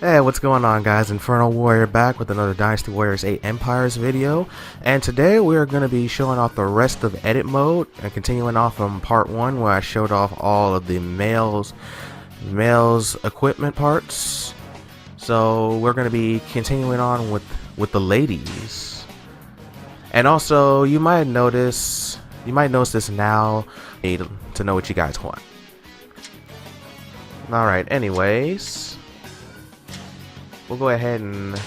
Hey, what's going on, guys? Infernal Warrior back with another Dynasty Warriors 8 Empires video, and today we're going to be showing off the rest of edit mode and continuing off from part 1 where I showed off all of the males equipment parts. So we're going to be continuing on with the ladies. And also, you might notice this now to know what you guys want. Alright, anyways, we'll go ahead and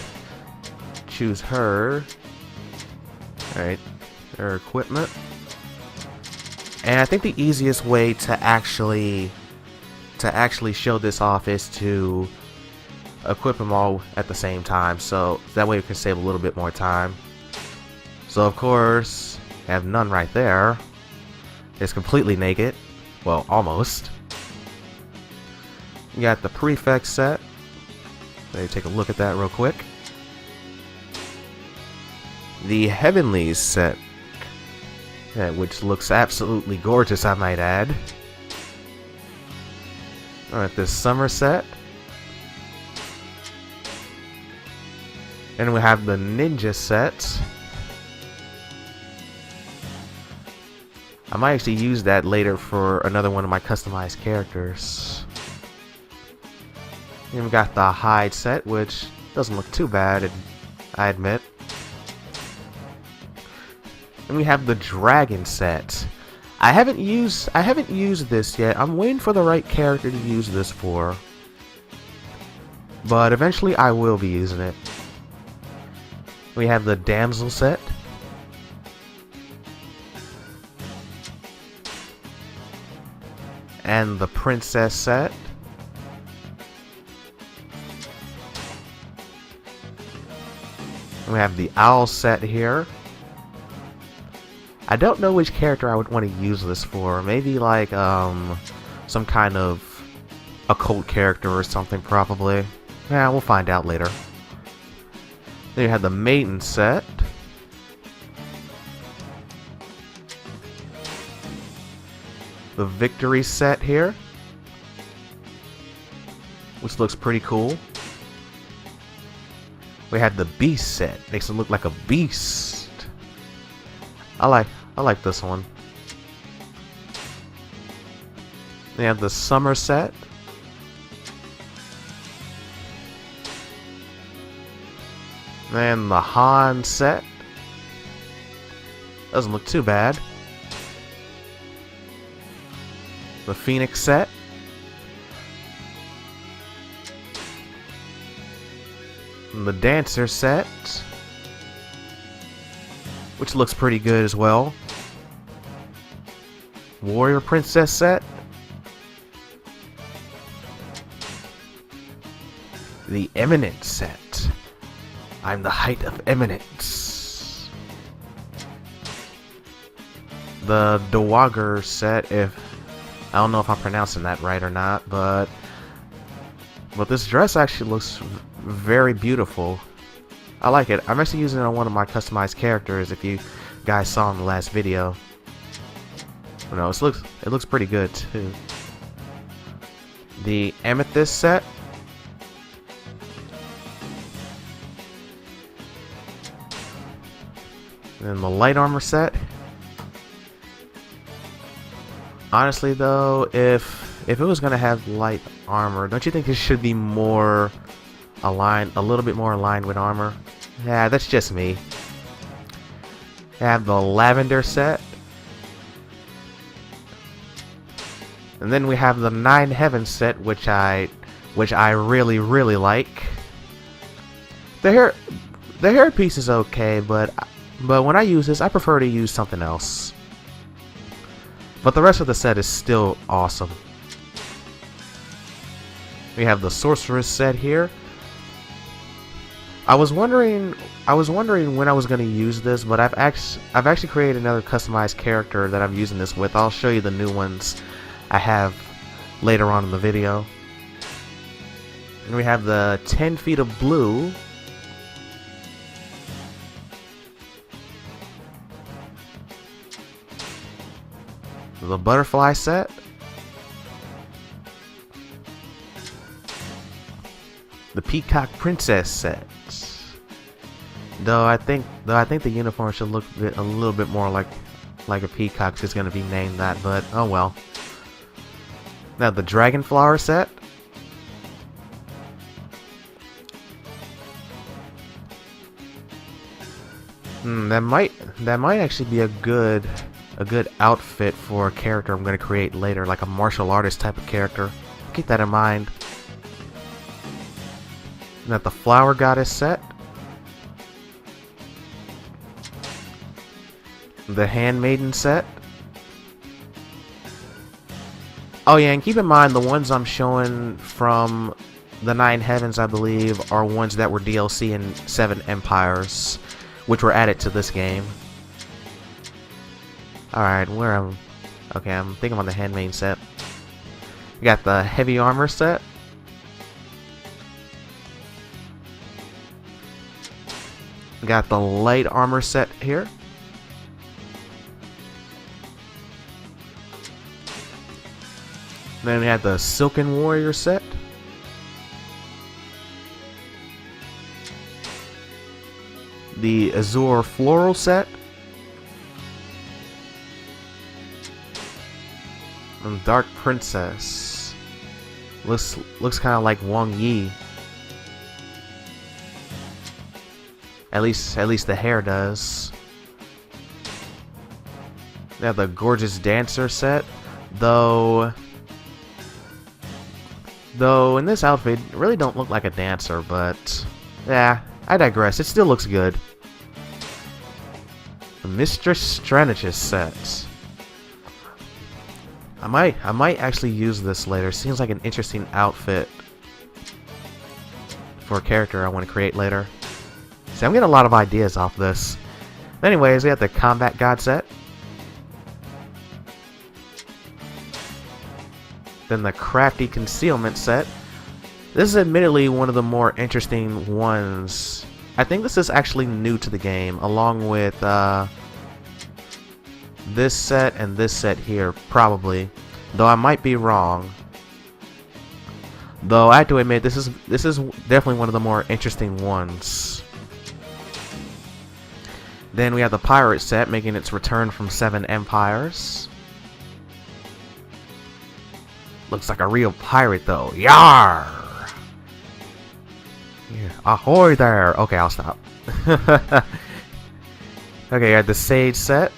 choose her. Alright, her equipment. And I think the easiest way to actually show this off is to equip them all at the same time, so that way we can save a little bit more time. So of course, I have none right there. It's completely naked. Well, almost. You got the prefect set. Let me take a look at that real quick. The Heavenlies set, which looks absolutely gorgeous, I might add. Alright, this summer set. And we have the ninja set. I might actually use that later for another one of my customized characters. And we got the hide set, which doesn't look too bad, I admit. And we have the dragon set. I haven't used this yet. I'm waiting for the right character to use this for. But eventually I will be using it. We have the damsel set. And the princess set. We have the owl set here. I don't know which character I would want to use this for. Maybe like some kind of occult character or something, probably. Yeah, we'll find out later. Then you have the maiden set. The victory set here, which looks pretty cool. We had the beast set. Makes him look like a beast. I like this one. We have the summer set. And the Han set. Doesn't look too bad. The Phoenix set. And the dancer set, which looks pretty good as well. Warrior princess set. The eminent set. I'm the height of eminence. The Dwager set, I don't know if I'm pronouncing that right or not, but this dress actually looks very beautiful. I like it. I'm actually using it on one of my customized characters, if you guys saw in the last video. You know, it looks pretty good too. The amethyst set. And the light armor set. Honestly though, if it was gonna have light armor, don't you think it should be more aligned, a little bit more aligned with armor? Yeah, that's just me. I have the lavender set. And then we have the 9 heavens set, which I really like. The hair piece is okay, but when I use this, I prefer to use something else. But the rest of the set is still awesome. We have the sorceress set here. I was wondering when I was going to use this, but I've actually created another customized character that I'm using this with. I'll show you the new ones I have later on in the video. And we have the 10 feet of blue. The butterfly set. The Peacock Princess set. Though I think the uniform should look a little bit more like a peacock. It's gonna be named that, but oh well. Now the Dragon Flower set. That might actually be a good outfit for a character I'm gonna create later, like a martial artist type of character. Keep that in mind. Now the Flower Goddess set. The Handmaiden set. Oh yeah, and keep in mind the ones I'm showing from the 9 Heavens, I believe, are ones that were DLC in 7 Empires, which were added to this game. Alright, okay, I'm thinking on the Handmaiden set. We got the Heavy Armor set. We got the Light Armor set here. Then we had the Silken Warrior set. The Azure Floral set. And Dark Princess. Looks kind of like Wang Yi. At least the hair does. They have the Gorgeous Dancer set, though in this outfit, it really don't look like a dancer, but yeah, I digress. It still looks good. The Mistress Strategist set. I might actually use this later. Seems like an interesting outfit for a character I want to create later. See, I'm getting a lot of ideas off this. Anyways, we have the Combat God set. Then the Crafty Concealment set. This is admittedly one of the more interesting ones. I think this is actually new to the game, along with this set and this set here, probably. Though I might be wrong. Though I have to admit, this is definitely one of the more interesting ones. Then we have the Pirate set, making its return from 7 Empires. Looks like a real pirate, though. Yar! Yeah. Ahoy there! Okay, I'll stop. Okay, I had the Sage set,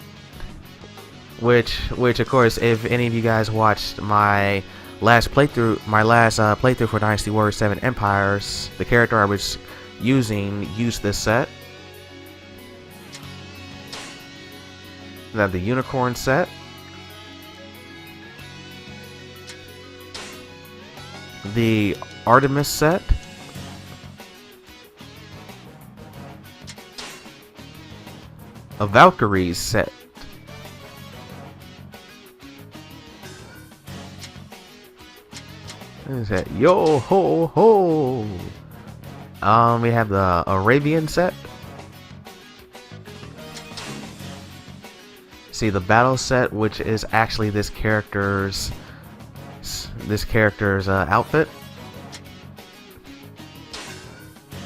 which of course, if any of you guys watched my last playthrough for Dynasty Warriors 7 Empires, the character I was used this set. Then I have the Unicorn set. The Artemis set. A Valkyrie set. What is that? Yo ho ho! We have the Arabian set. See, the Battle set, which is actually this character's outfit.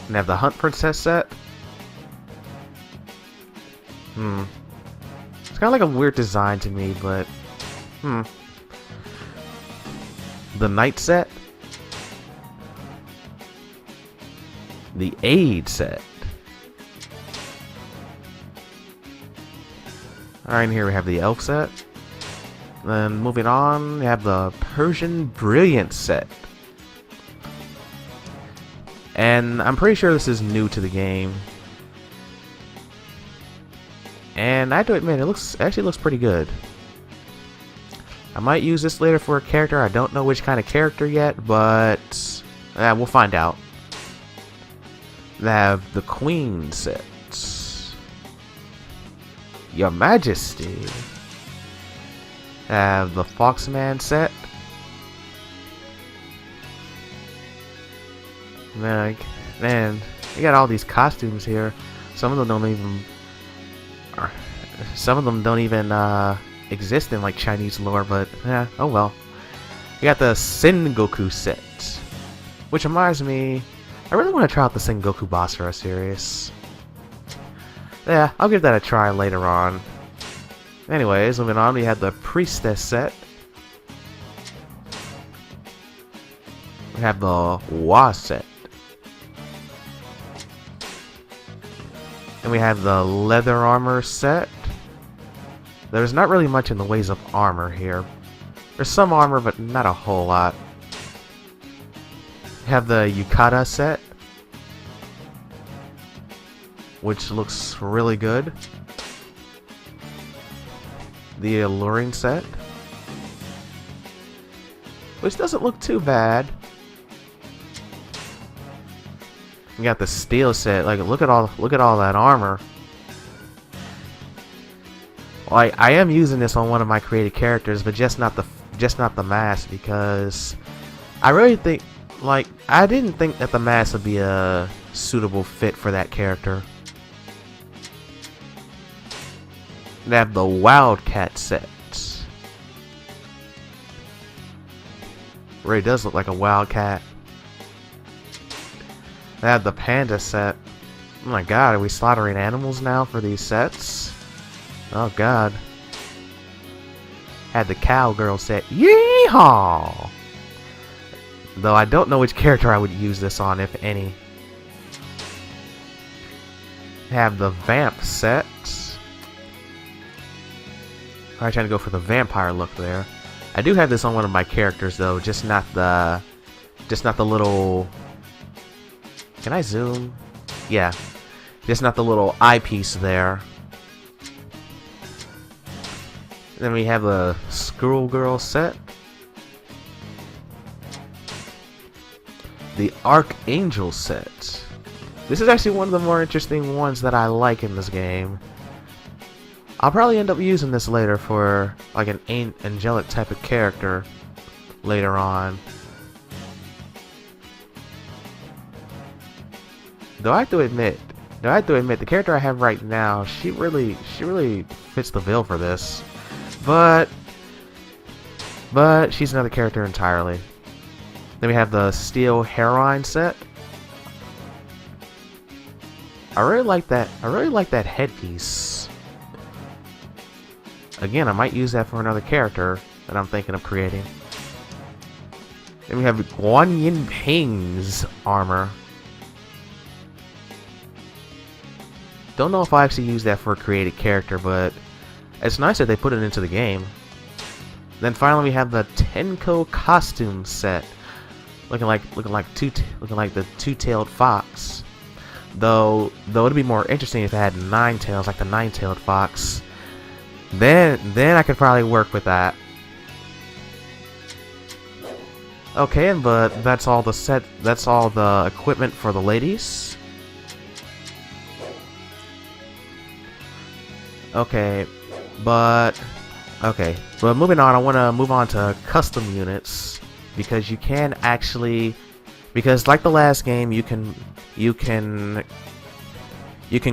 And have the Hunt Princess set. It's kind of like a weird design to me, but the Knight set. The Aid set. Alright, and here we have the Elf set. Then moving on, we have the Persian Brilliance set. And I'm pretty sure this is new to the game. And I have to admit, it actually looks pretty good. I might use this later for a character. I don't know which kind of character yet, but we'll find out. They have the Queen set. Your Majesty. Have the Foxman set. Man, you got all these costumes here. Some of them don't even exist in like Chinese lore, but yeah, oh well. You got the Sengoku set, which reminds me, I really want to try out the Sengoku Basara series. Yeah, I'll give that a try later on. Anyways, moving on, we have the Priestess set. We have the Wa set. And we have the Leather Armor set. There's not really much in the ways of armor here. There's some armor, but not a whole lot. We have the Yukata set, which looks really good. The Alluring set, which doesn't look too bad. We got the Steel set. Like, look at all that armor. Like, I am using this on one of my created characters, but just not the mask, because I really think, like, I didn't think that the mask would be a suitable fit for that character. They have the Wildcat set. Really does look like a wildcat. They have the Panda set. Oh my god, are we slaughtering animals now for these sets? Oh god. Had the Cowgirl set. Yeehaw! Though I don't know which character I would use this on, if any. Have the Vamp set. I'm trying to go for the vampire look there. I do have this on one of my characters though, just not the little. Can I zoom? Yeah, just not the little eyepiece there. Then we have the Squirrel Girl set. The Archangel set. This is actually one of the more interesting ones that I like in this game. I'll probably end up using this later for like an angelic type of character later on. Though I have to admit, the character I have right now, she really fits the bill for this. But she's another character entirely. Then we have the Steel Heroine set. I really like that headpiece. Again, I might use that for another character that I'm thinking of creating. Then we have Guan Yin Ping's armor. Don't know if I actually use that for a created character, but it's nice that they put it into the game. Then finally, we have the Tenko costume set, looking like the two-tailed fox. Though it'd be more interesting if it had 9 tails, like the 9-tailed fox. Then I could probably work with that. Okay, but that's all the equipment for the ladies. Okay, but moving on, I want to move on to custom units, because you can actually, because like the last game, you can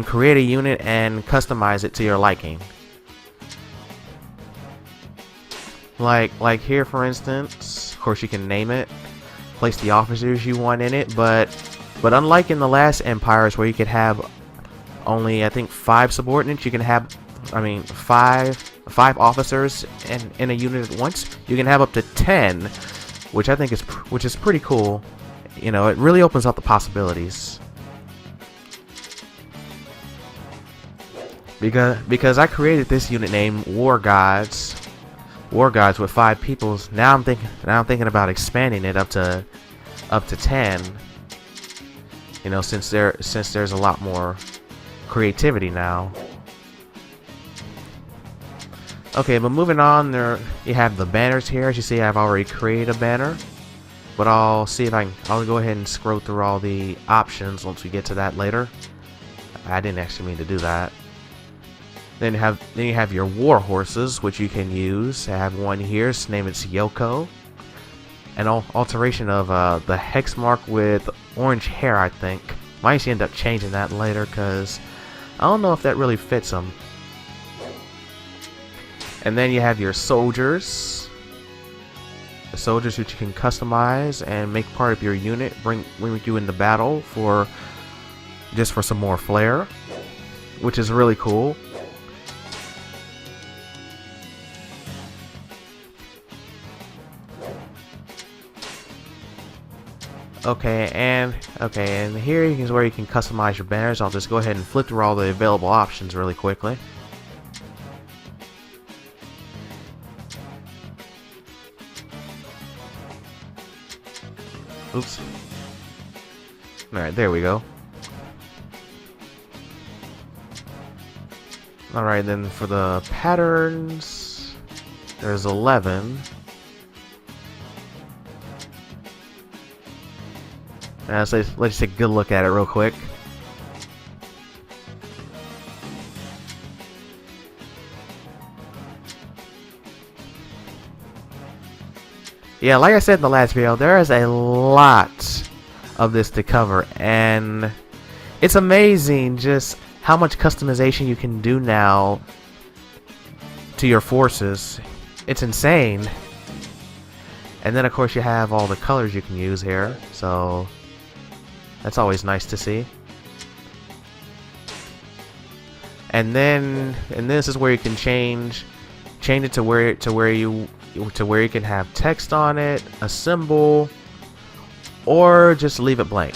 create a unit and customize it to your liking. Like here, for instance, of course you can name it, place the officers you want in it, but unlike in the last Empires where you could have only, I think, 5 subordinates, you can have, five officers in a unit at once. You can have up to 10, which I think is pretty cool. You know, it really opens up the possibilities. Because I created this unit named War Gods with 5 peoples. Now I'm thinking about expanding it up to 10. You know, since there's a lot more creativity now. Okay, but moving on, you have the banners here. As you see, I've already created a banner, but I'll go ahead and scroll through all the options once we get to that later. I didn't actually mean to do that. Then you have your war horses, which you can use. I have one here. Its name is Yoko. An alteration of the hex mark with orange hair, I think. Might actually end up changing that later, because I don't know if that really fits them. And then you have your soldiers. soldiers which you can customize and make part of your unit. Bring you into battle for just for some more flair, which is really cool. Okay, and here is where you can customize your banners. I'll just go ahead and flip through all the available options really quickly. Oops. Alright, there we go. Alright, then for the patterns, there's 11. So let's take a good look at it real quick. Yeah, like I said in the last video, there is a lot of this to cover, and it's amazing just how much customization you can do now to your forces. It's insane. And then of course you have all the colors you can use here, so that's always nice to see. And this is where you can change it to where you can have text on it, a symbol, or just leave it blank.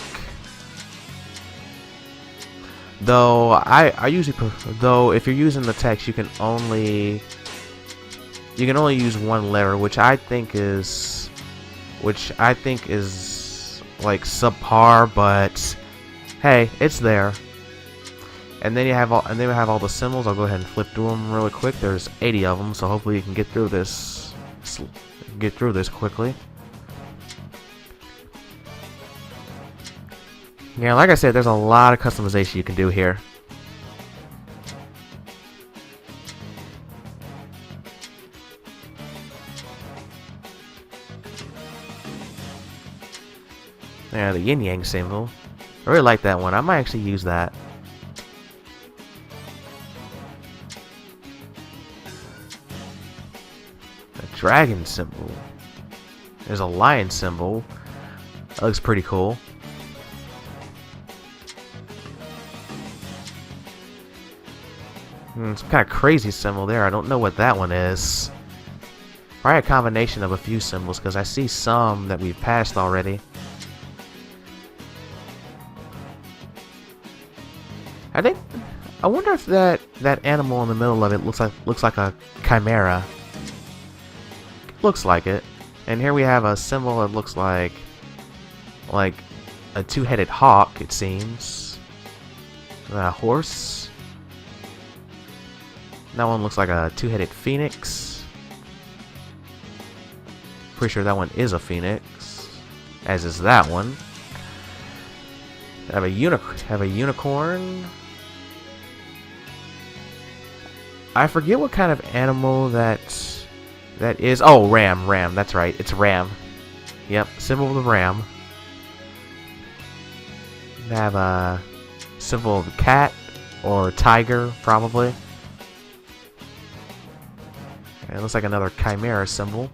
Though I usually though if you're using the text, you can only use one letter, which I think is like subpar, but hey, it's there. And then we have all the symbols. I'll go ahead and flip through them really quick. There's 80 of them, so hopefully you can get through this quickly. Yeah, like I said, there's a lot of customization you can do here. Yeah, the yin yang symbol. I really like that one. I might actually use that. A dragon symbol. There's a lion symbol. That looks pretty cool. It's kind of crazy symbol there. I don't know what that one is. Probably a combination of a few symbols, because I see some that we've passed already. I wonder if that animal in the middle of it looks like a chimera. Looks like it. And here we have a symbol that looks like a two-headed hawk, it seems. A horse. That one looks like a two-headed phoenix. Pretty sure that one is a phoenix, as is that one. Have a unicorn. I forget what kind of animal that is. Oh, ram. That's right. It's ram. Yep, symbol of the ram. Have a symbol of a cat or tiger, probably. And it looks like another chimera symbol.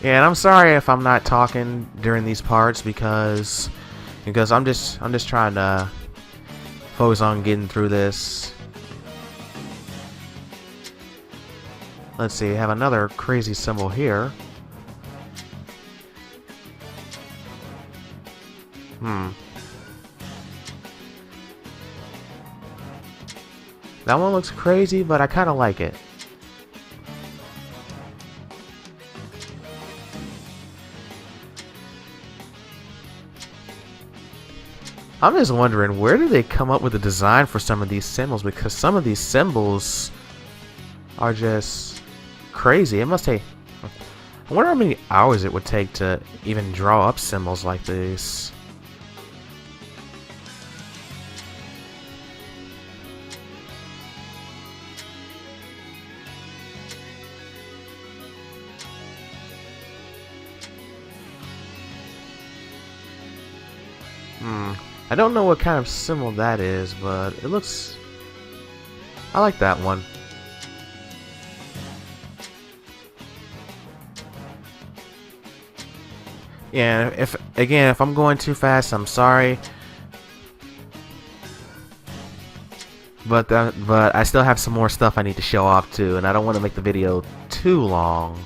Yeah, and I'm sorry if I'm not talking during these parts because I'm just trying to focus on getting through this. Let's see, have another crazy symbol here. That one looks crazy, but I kind of like it. I'm just wondering, where do they come up with the design for some of these symbols? Because some of these symbols are just crazy. It must take... I wonder how many hours it would take to even draw up symbols like these. I don't know what kind of symbol that is, but it looks... I like that one. Yeah, if I'm going too fast, I'm sorry. But I still have some more stuff I need to show off too, and I don't want to make the video too long.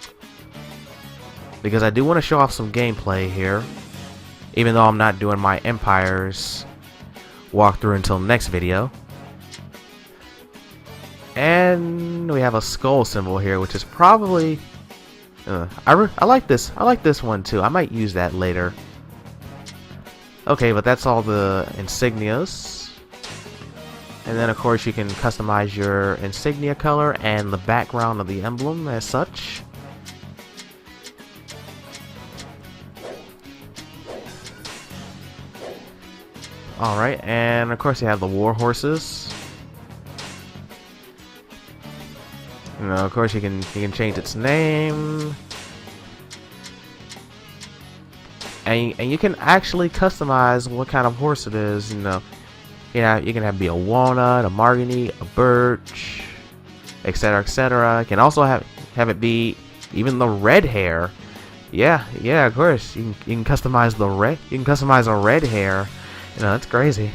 Because I do want to show off some gameplay here. Even though I'm not doing my Empires walkthrough until next video. And we have a skull symbol here, which is probably... I like this. I like this one too. I might use that later. Okay, but that's all the insignias. And then of course you can customize your insignia color and the background of the emblem as such. Alright, and of course you have the WARHORSES. You know, of course you can change its name. And you can actually customize what kind of horse it is, you know. Yeah, you can be a walnut, a mahogany, a birch, etc., etc. You can also have it be even the red hair. Yeah, of course. You can customize the red. You can customize a red hair. You know, that's crazy.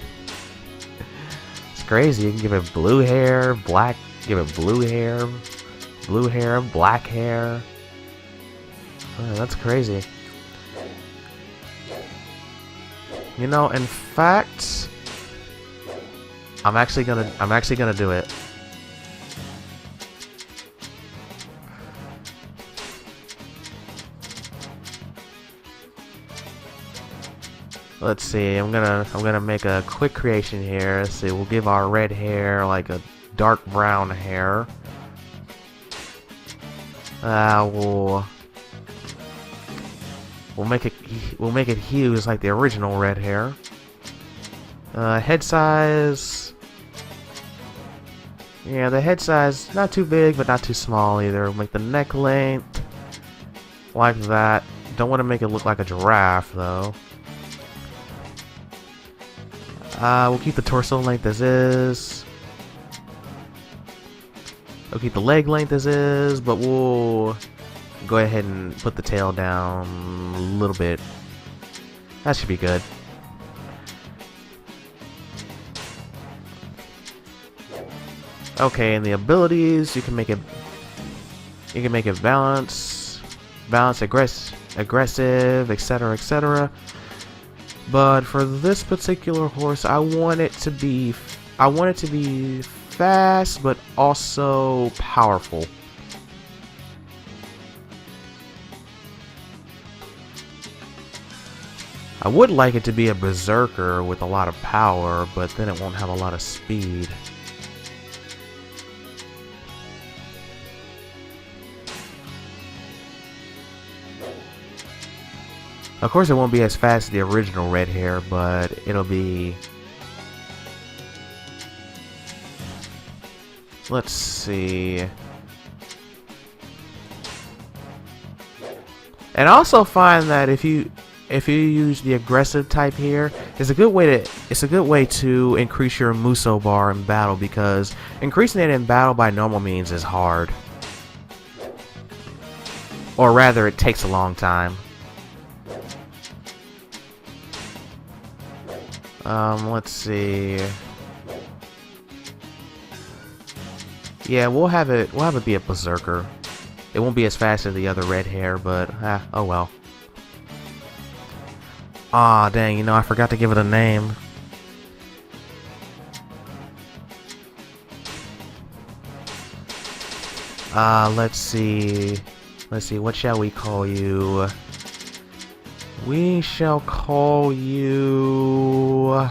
It's crazy. You can give it blue hair, black. Give it blue hair, black hair. Oh, that's crazy. You know, in fact, I'm actually gonna do it. Let's see. I'm gonna make a quick creation here. Let's see. We'll give our red hair like a dark brown hair. We'll make it hues like the original red hair. Head size. Yeah, the head size not too big, but not too small either. We'll make the neck length like that. Don't want to make it look like a giraffe though. We'll keep the torso length as is. We'll keep the leg length as is, but we'll go ahead and put the tail down a little bit. That should be good. Okay, and the abilities, you can make it balance, aggressive, etc., etc. But for this particular horse, I want it to be fast, but also powerful. I would like it to be a berserker with a lot of power, but then it won't have a lot of speed. Of course, it won't be as fast as the original red hair, but it'll be... Let's see... And I also find that if you use the aggressive type here, it's a good way to increase your Muso bar in battle, because increasing it in battle by normal means is hard. Or rather, it takes a long time. Let's see. Yeah, we'll have it be a berserker. It won't be as fast as the other red hair, but oh well. Aw, dang, you know, I forgot to give it a name. Let's see, what shall we call you? We shall call you...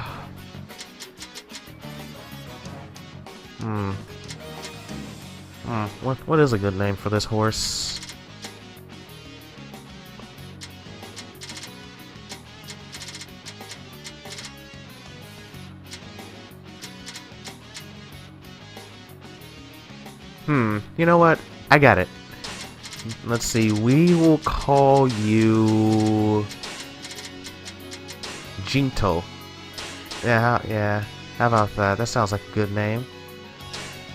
What is a good name for this horse? You know what? I got it. Let's see, we will call you... Jinto. Yeah. How about that? That sounds like a good name.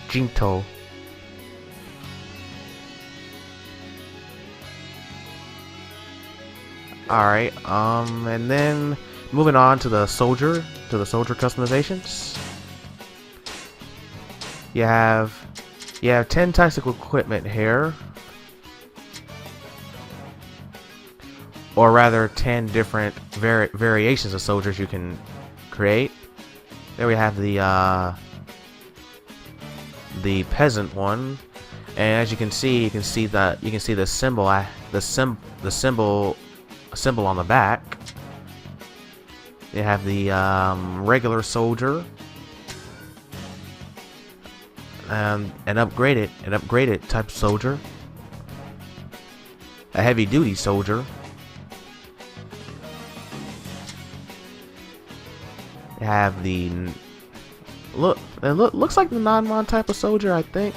Jinto. Alright, and then moving on to the soldier customizations. You have 10 types of equipment here. Or rather 10 different variations of soldiers you can create. There we have the peasant one. And as you can see the symbol on the back. You have the regular soldier, an upgraded type of soldier, a heavy duty soldier, you have the looks like the non-mon type of soldier, I think.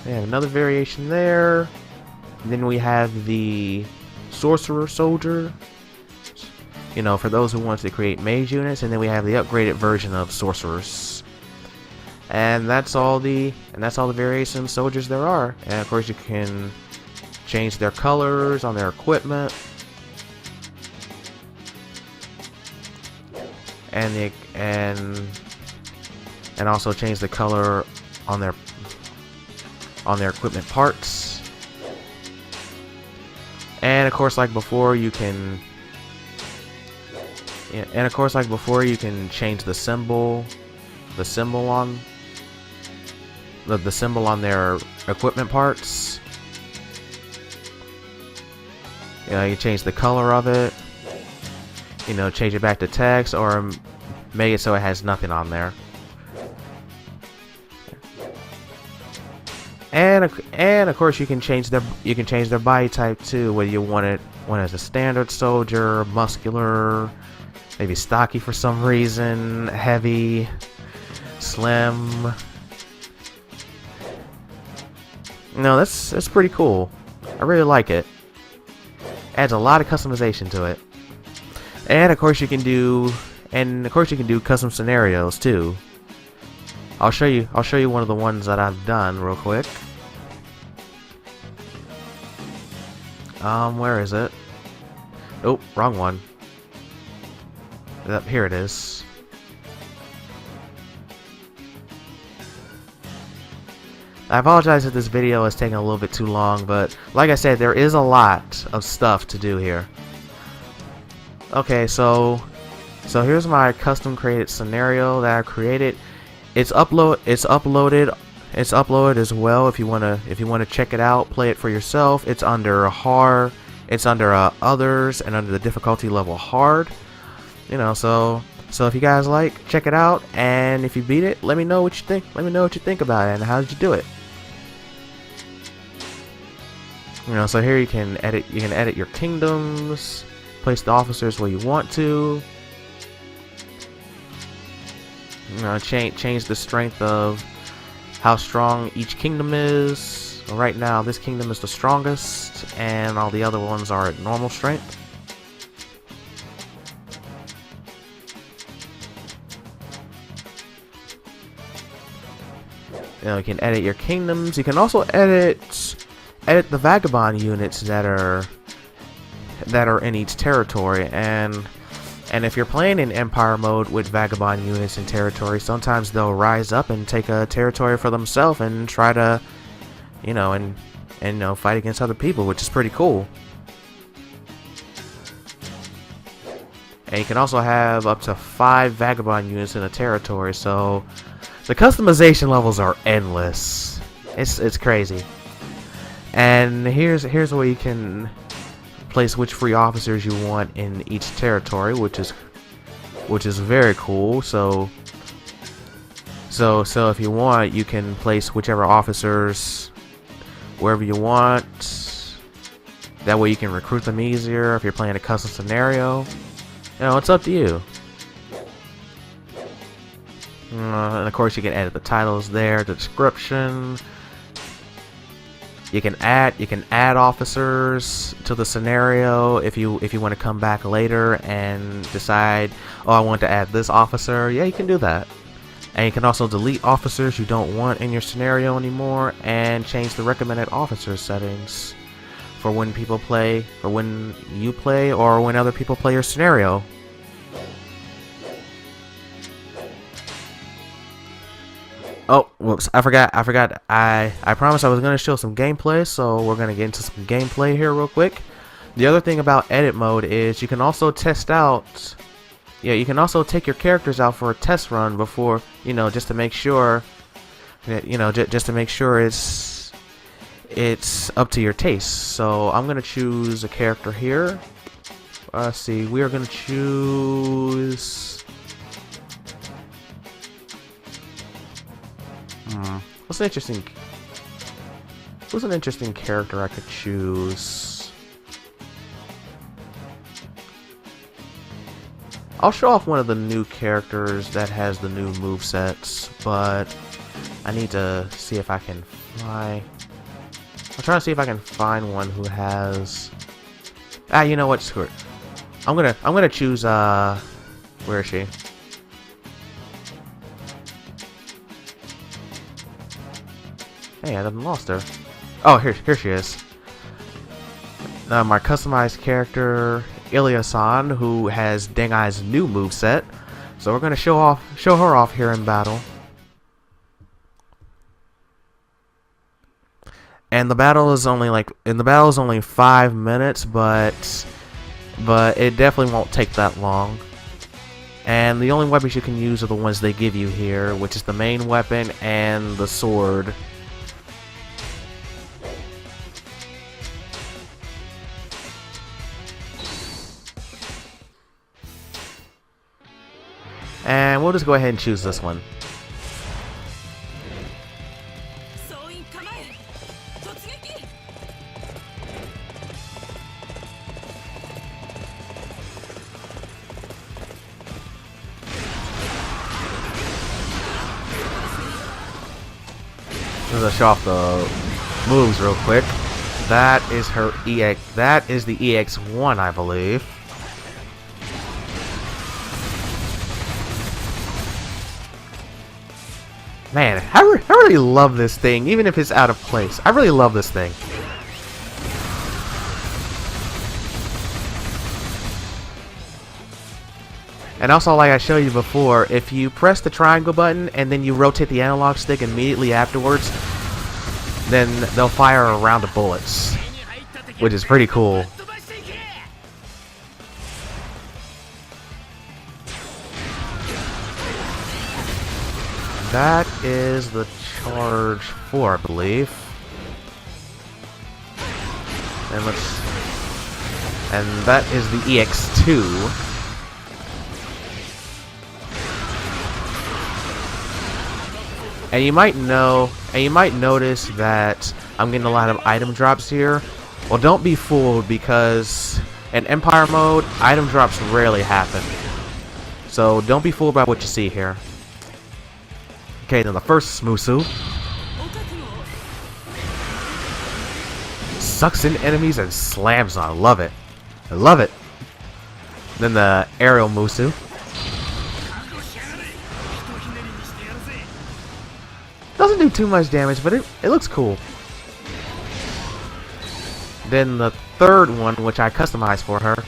Yeah, another variation there. And then we have the sorcerer soldier, you know, for those who want to create mage units. And then we have the upgraded version of sorcerers. And that's all the variation of soldiers there are. And of course you can change their colors on their equipment. And also change the color on their equipment parts. And of course, like before, you can change the symbol on their equipment parts. You know, you change the color of it. You know, change it back to text, or make it so it has nothing on there. And of course you can change their body type too, whether you want it as a standard soldier, muscular, maybe stocky for some reason, heavy, slim. No, that's pretty cool. I really like it. Adds a lot of customization to it. And of course you can do custom scenarios too. I'll show you one of the ones that I've done real quick. Where is it? Oh, wrong one. Yep, here it is. I apologize if this video is taking a little bit too long, but like I said, there is a lot of stuff to do here. Okay, so here's my custom created scenario that I created. It's uploaded as well if you wanna check it out, play it for yourself. It's under others and under the difficulty level hard. You know, so if you guys like, check it out, and if you beat it, let me know what you think. Let me know what you think about it and how did you do it. You know, so here you can edit your kingdoms, place the officers where you want to. You know, change the strength of how strong each kingdom is. Right now, this kingdom is the strongest, and all the other ones are at normal strength. You know, you can edit your kingdoms. You can also edit the vagabond units that are in each territory, and if you're playing in Empire mode with vagabond units in territory, sometimes they'll rise up and take a territory for themselves and try to, you know, and fight against other people, which is pretty cool. And you can also have up to 5 vagabond units in a territory, so the customization levels are endless. It's crazy. And here's where you can place which free officers you want in each territory, which is very cool. So if you want, you can place whichever officers wherever you want. That way you can recruit them easier if you're playing a custom scenario. You know, it's up to you. And of course you can edit the titles there, the description. You can add officers to the scenario if you want to come back later and decide, oh, I want to add this officer. Yeah, you can do that. And you can also delete officers you don't want in your scenario anymore and change the recommended officer settings for when people play, or when you play, or when other people play your scenario. Oh, whoops, I forgot. I promised I was going to show some gameplay, so we're going to get into some gameplay here real quick. The other thing about edit mode is you can also test out, yeah, you can also take your characters out for a test run before, you know, just to make sure, you know, just to make sure it's up to your taste. So I'm going to choose a character here. Let's see, we are going to choose... What's an interesting character I could choose? I'll show off one of the new characters that has the new movesets, but I need to see if I can fly. I'm trying to see if I can find one who has... Ah, you know what? Screw it. I'm gonna choose where is she? Hey, I haven't lost her. Oh, here she is. My customized character, Ilya-san, who has Dengai's new moveset. So we're gonna show her off here in battle. And the battle is only 5 minutes, but it definitely won't take that long. And the only weapons you can use are the ones they give you here, which is the main weapon and the sword. And we'll just go ahead and choose this one. Let's show off the moves real quick. That is her EX. That is the EX1, I believe. Man, I really love this thing, even if it's out of place. I really love this thing. And also, like I showed you before, if you press the triangle button and then you rotate the analog stick immediately afterwards, then they'll fire a round of bullets, which is pretty cool. That is the charge 4, I believe. And that is the EX2. And you might notice that I'm getting a lot of item drops here. Well, don't be fooled, because in Empire mode, item drops rarely happen. So don't be fooled by what you see here. Okay, then the first Smusu sucks in enemies and slams on. I love it. I love it. Then the aerial Musu. Doesn't do too much damage, but it looks cool. Then the third one, which I customized for her.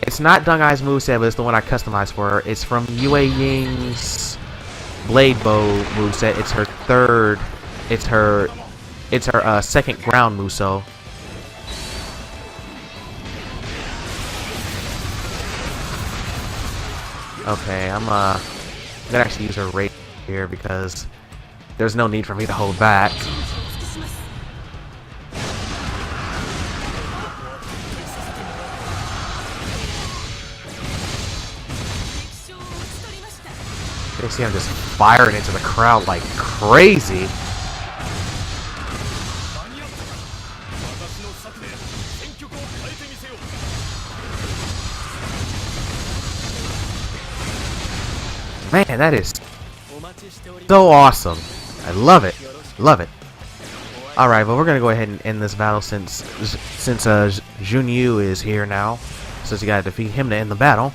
It's not Dengai's moveset, but it's the one I customized for her. It's from Yue Ying's Blade Bow moveset. It's her third. It's her second ground Muso. Okay, I'm gonna actually use her right here because there's no need for me to hold back. You see I'm just firing into the crowd like crazy. Man, that is so awesome. I love it. Love it. Alright, but we're gonna go ahead and end this battle since Junyu is here now. Since you gotta defeat him to end the battle.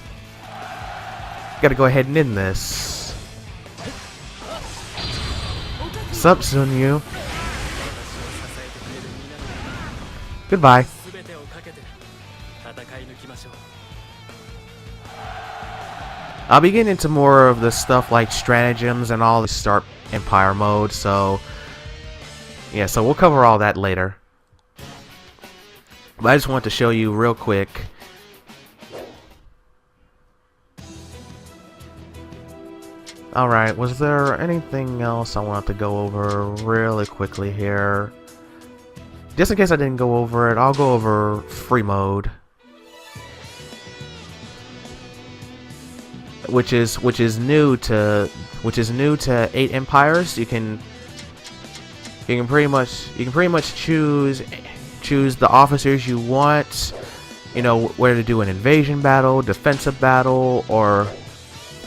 Gotta go ahead and end this. Sup, Junyu? Goodbye. I'll be getting into more of the stuff like stratagems and all the start Empire mode, so yeah, so we'll cover all that later. But I just want to show you real quick. Alright, was there anything else I wanted to go over really quickly here? Just in case I didn't go over it, I'll go over free mode. Which is new to 8 empires. You can pretty much choose the officers you want, you know, whether to do an invasion battle, defensive battle, or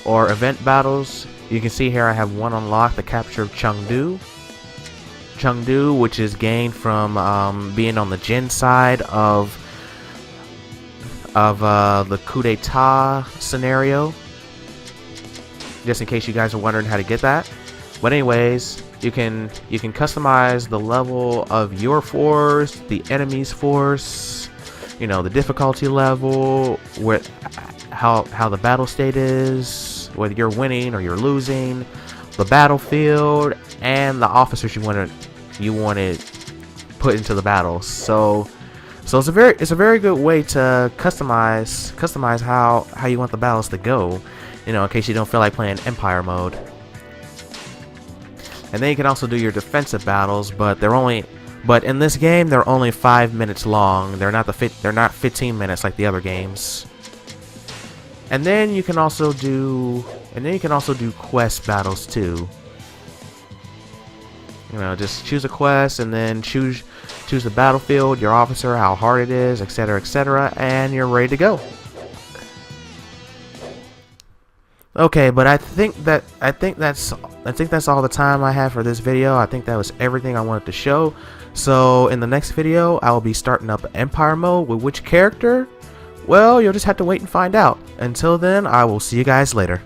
event battles. You can see here I have one unlocked, the capture of Chengdu, which is gained from being on the Jin side of the coup d'etat scenario. Just in case you guys are wondering how to get that. But anyways, you can customize the level of your force, the enemy's force, you know, the difficulty level, how the battle state is, whether you're winning or you're losing, the battlefield, and the officers you want to put into the battle. So it's a very good way to customize how you want the battles to go. You know, in case you don't feel like playing Empire mode. And then you can also do your defensive battles, but in this game they're only 5 minutes long. They're not 15 minutes like the other games. And then you can also do quest battles too. You know, just choose a quest and then choose the battlefield, your officer, how hard it is, etc., and you're ready to go. Okay, but I think that's all the time I have for this video. I think that was everything I wanted to show. So in the next video, I will be starting up Empire mode with which character? Well, you'll just have to wait and find out. Until then, I will see you guys later.